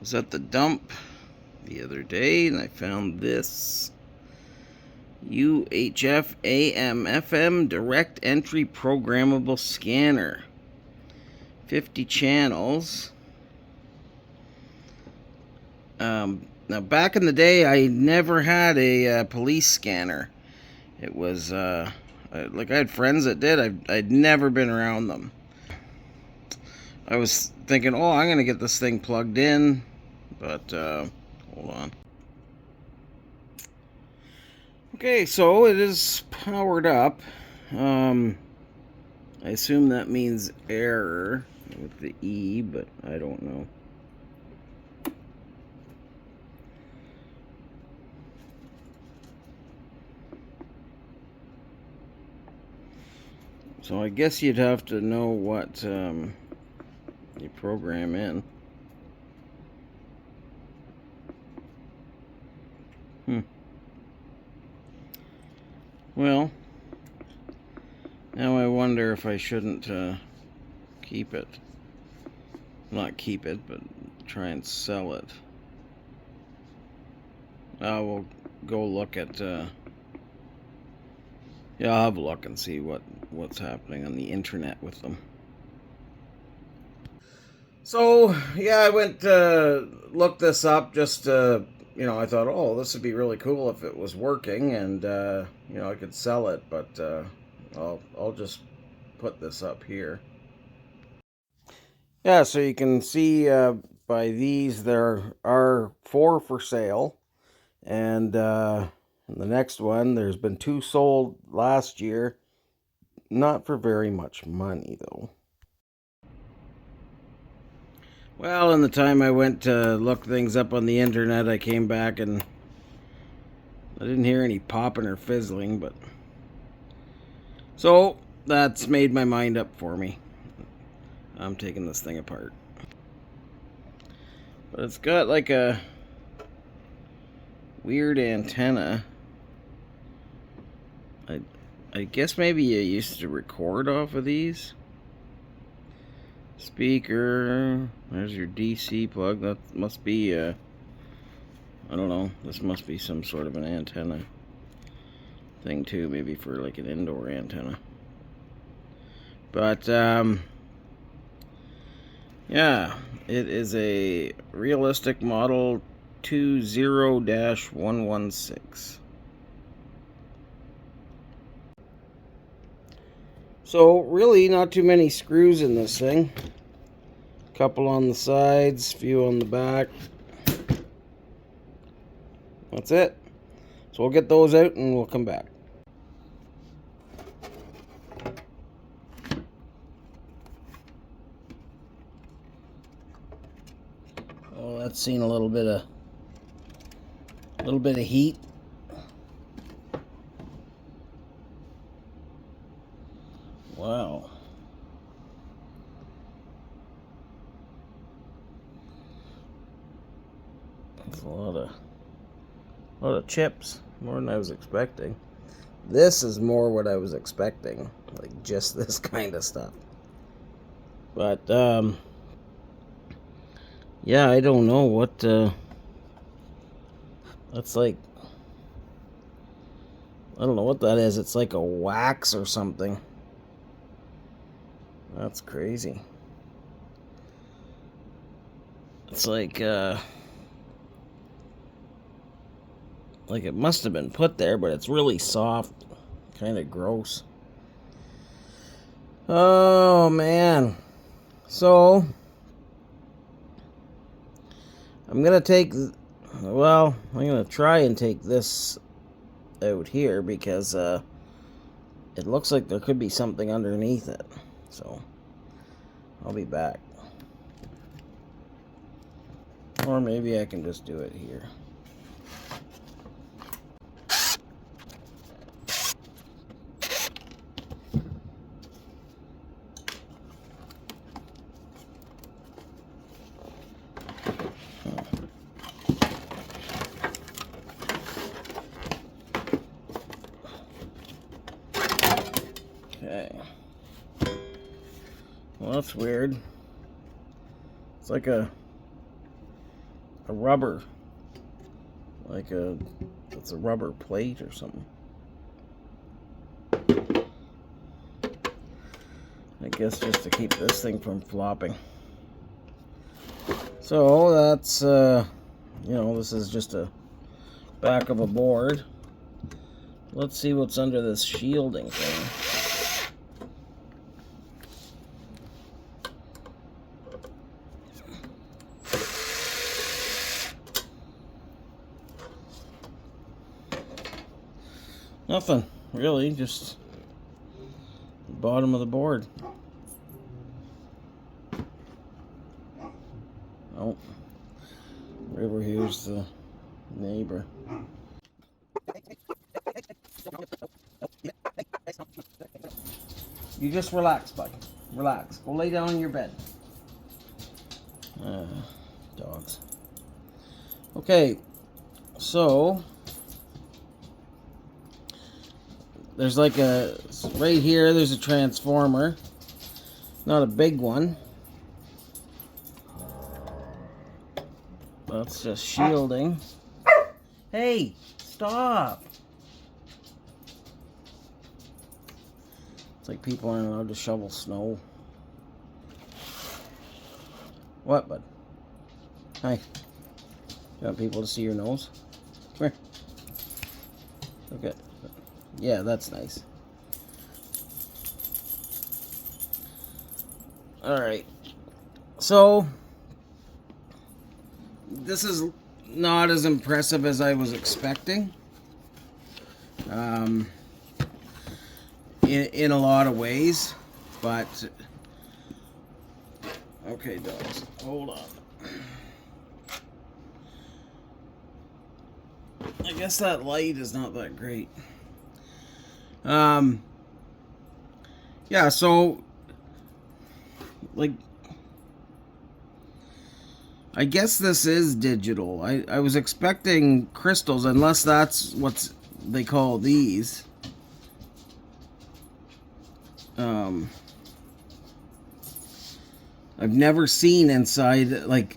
was at the dump the other day and I found this UHF AM FM direct entry programmable scanner. 50 channels. Now back in the day I never had a police scanner. It was like I had friends that did. I'd never been around them. I was thinking, oh, I'm gonna get this thing plugged in, but hold on. Okay, so it is powered up. I assume that means error with the E, but I don't know. So I guess you'd have to know what you program in. Well, now I wonder if I shouldn't keep it. Not keep it, but try and sell it. We'll go look at... yeah, I'll have a look and see what's happening on the internet with them. So, yeah, I went to look this up just to, I thought, oh, this would be really cool if it was working and, I could sell it, but I'll just put this up here. Yeah, so you can see by these there are 4 for sale, and the next one, there's been 2 sold last year, not for very much money though. Well, in the time I went to look things up on the internet, I came back and I didn't hear any popping or fizzling, but... So, that's made my mind up for me. I'm taking this thing apart. But it's got like a weird antenna. I guess maybe you used to record off of these. Speaker, there's your DC plug. That must be I don't know, this must be some sort of an antenna thing too, maybe for like an indoor antenna. But yeah, it is a realistic model 20-116. So really not too many screws in this thing. Couple on the sides, few on the back. That's it. So we'll get those out and we'll come back. Oh, that's seen a little bit of heat. Wow. That's a lot of chips, more than I was expecting. This is more what I was expecting, like just this kind of stuff. But yeah, I don't know what that's like. I don't know what that is. It's like a wax or something. That's crazy. It's like it must have been put there, but it's really soft. Kind of gross. Oh, man. So, I'm going to try and take this out here because it looks like there could be something underneath it. So, I'll be back. Or maybe I can just do it here. Okay. Well, that's weird. It's like a a rubber, like it's a rubber plate or something. I guess just to keep this thing from flopping. So that's, this is just a back of a board. Let's see what's under this shielding thing. Nothing, really, just the bottom of the board. Oh, over here's the neighbor. You just relax, bud. Relax. Go lay down in your bed. Dogs. Okay, so there's like right here, there's a transformer. Not a big one. That's just shielding. Hey, stop. It's like people aren't allowed to shovel snow. What, bud? Hi. You want people to see your nose? Come here. Okay. Yeah, that's nice. Alright. So, this is not as impressive as I was expecting. In a lot of ways, but okay, dogs, hold on. I guess that light is not that great. Yeah, so like I guess this is digital. I was expecting crystals, unless that's what they call these. I've never seen inside, like,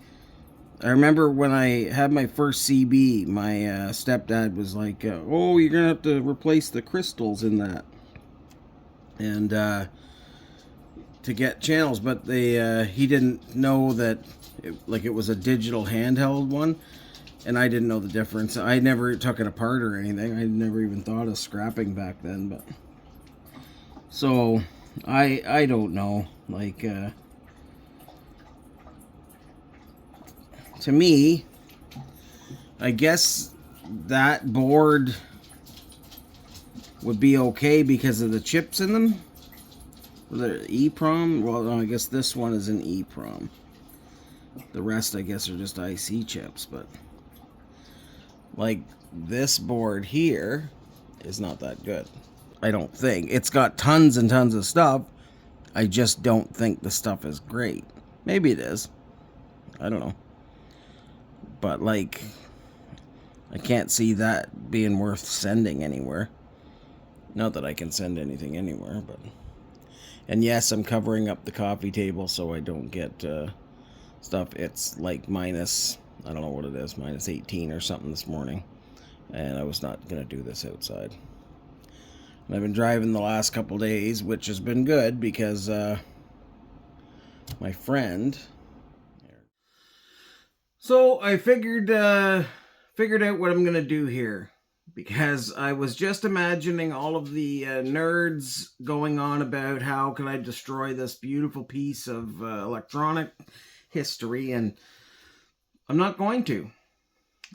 I remember when I had my first CB, my stepdad was like, oh, you're going to have to replace the crystals in that. And to get channels, but he didn't know that it was a digital handheld one, and I didn't know the difference. I never took it apart or anything. I never even thought of scrapping back then, but so I don't know, like to me, I guess that board would be okay because of the chips in them. The EEPROM? Well, no, I guess this one is an EEPROM. The rest, I guess, are just IC chips, but like this board here is not that good. I don't think. It's got tons and tons of stuff. I just don't think the stuff is great. Maybe it is. I don't know. But, like, I can't see that being worth sending anywhere. Not that I can send anything anywhere, but... And yes, I'm covering up the coffee table so I don't get stuff. It's like minus, I don't know what it is, minus 18 or something this morning. And I was not going to do this outside. And I've been driving the last couple days, which has been good because my friend... So I figured out what I'm going to do here. Because I was just imagining all of the nerds going on about how can I destroy this beautiful piece of electronic history, and I'm not going to.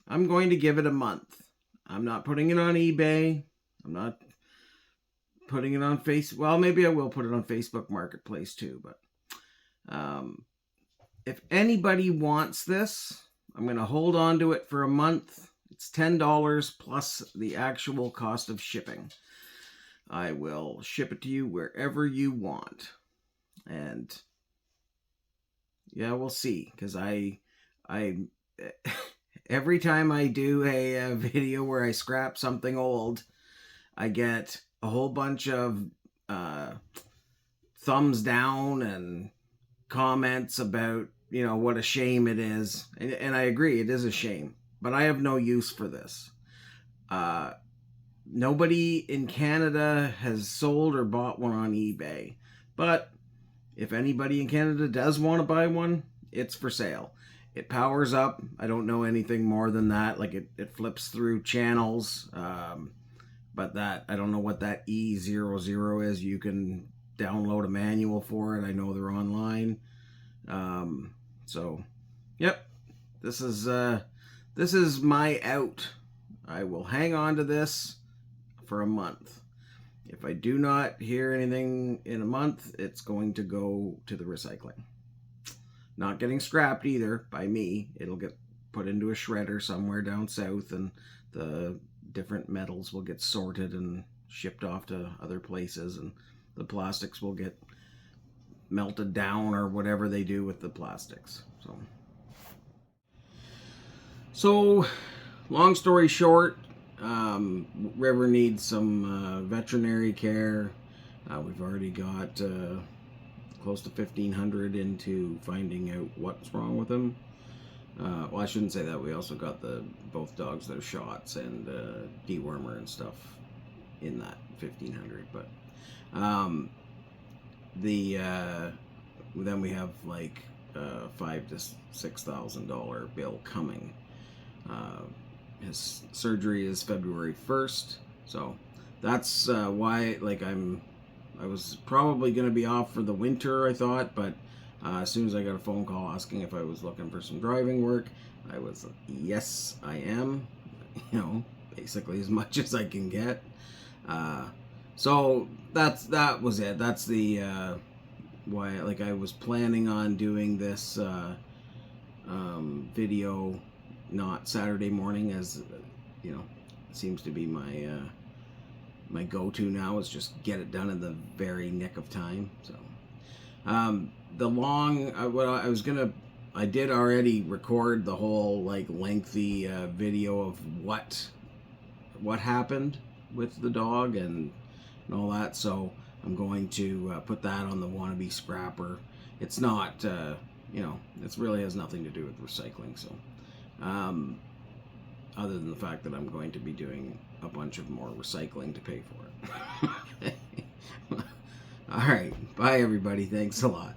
I'm going to give it a month. I'm not putting it on eBay. I'm not putting it on Facebook. Well, maybe I will put it on Facebook Marketplace too, but if anybody wants this, I'm going to hold on to it for a month. It's $10 plus the actual cost of shipping. I will ship it to you wherever you want. And yeah, we'll see. Because I every time I do a video where I scrap something old, I get a whole bunch of thumbs down and comments about, what a shame it is. And I agree, it is a shame. But I have no use for this. Nobody in Canada has sold or bought one on eBay. But if anybody in Canada does want to buy one, it's for sale. It powers up. I don't know anything more than that. Like it flips through channels. But I don't know what that E00 is. You can download a manual for it. I know they're online. So, yep. This is my out. I will hang on to this for a month. If I do not hear anything in a month, it's going to go to the recycling. Not getting scrapped either by me. It'll get put into a shredder somewhere down south, and the different metals will get sorted and shipped off to other places, and the plastics will get melted down or whatever they do with the plastics. So long story short, River needs some veterinary care. We've already got close to $1,500 into finding out what's wrong with him. Well, I shouldn't say that. We also got both dogs their shots and dewormer and stuff in that $1,500. But then we have like $5,000 to $6,000 bill coming. His surgery is February 1st, so that's why I was probably going to be off for the winter, I thought, but as soon as I got a phone call asking if I was looking for some driving work, I was like, yes, I am, basically as much as I can get. So that was it. That's the why, I was planning on doing this video not Saturday morning, as seems to be my go-to now, is just get it done in the very nick of time. So I did already record the whole lengthy video of what happened with the dog and all that, so I'm going to put that on the Wannabe Scrapper. It's not it really has nothing to do with recycling, so other than the fact that I'm going to be doing a bunch of more recycling to pay for it. All right, bye everybody, thanks a lot.